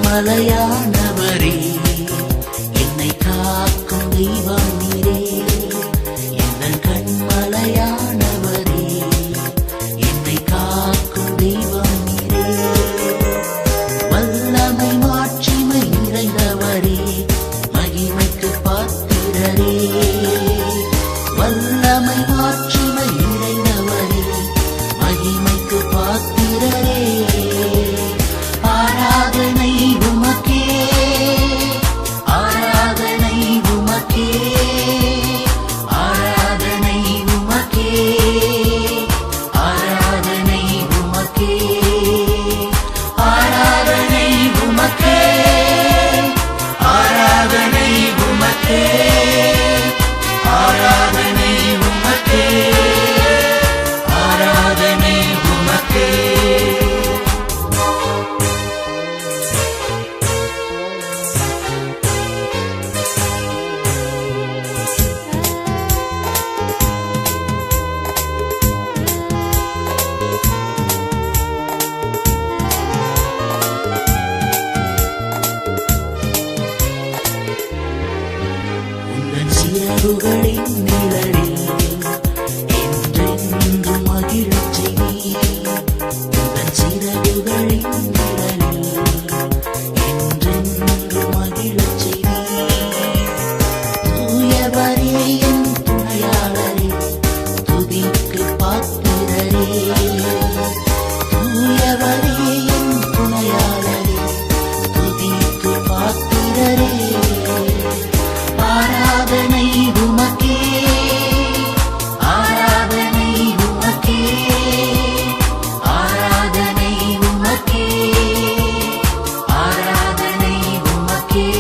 மலையானவரே, என்னை காக்கும் தெய்வம் நீரே. எங்கள் கண்மலையானவரே, என்னை காக்கும் தெய்வம் நீரே. வல்லமை மாட்சிமை நிறைந்தவரே, மகிமைக்கு பாத்திரரே. வல்லமை மாட்சிமை நிறைந்தவரே, மகிமைக்கு பாத்திரரே. ஆராதனை உமக்கே, ஆராதனை உமக்கே, ஆராதனை உமக்கே, ஆராதனை உமக்கே, ஆராதனை உமக்கே, ஆராதனை உமக்கே, ஆராதனை உமக்கே, ஆராதனை உமக்கே. சிறகுகளின் நிழலில் என்றென்று மகிழச் செய்வீர். உந்தன் சிறகுகளின் நிழலில் என்றென்று மகிழச் செய்வீர். தூயவரே என் துணையாளரே, துதிக்கு பாத்திரரே. தூயவரே என் துணையாளரே, துதிக்கு பாத்திரரே. ஆராதனை உமக்கே, ஆராதனை உமக்கே, ஆராதனை உமக்கே, ஆராதனை உமக்கே,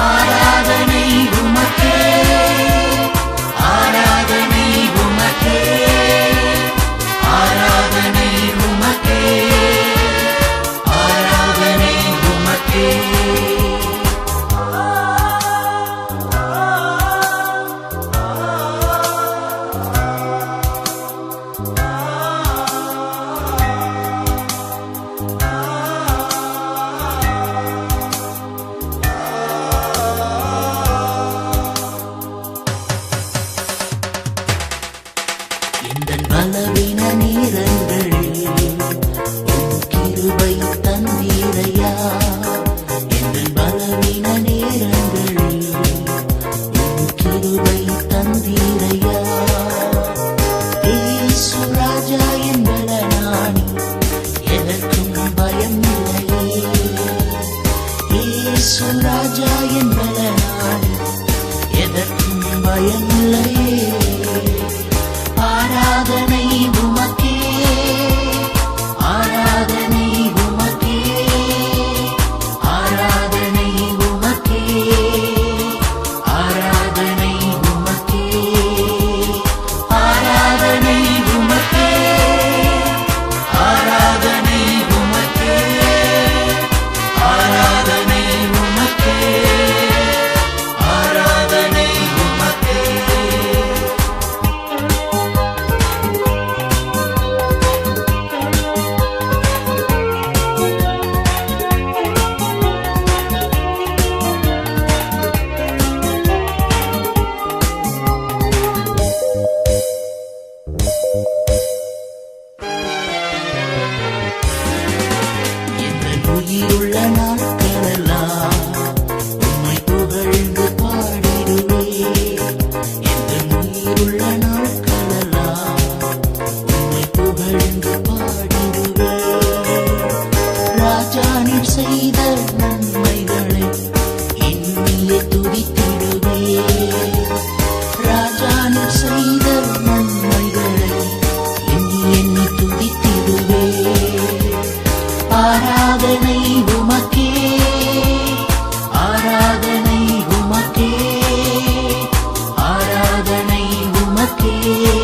ஆராதனை உமக்கே, ஆராதனை உமக்கே, ஆராதனை உமக்கே, ஆராதனை உமக்கே. எந்தன் பலவீன நேரங்களில் உம் கிருபை தந்தீரையா. எந்தன் பலவீன நேரங்களில் உம் கிருபை தந்தீரையா. இயேசு ராஜா என் பலனானி, எதற்கும் பயம் இல்லையே. இயேசு ராஜா என் பலனானி, எதற்கும் பயம் இல்லையே. ஆராதனை உமக்கே, வாழ்க்கே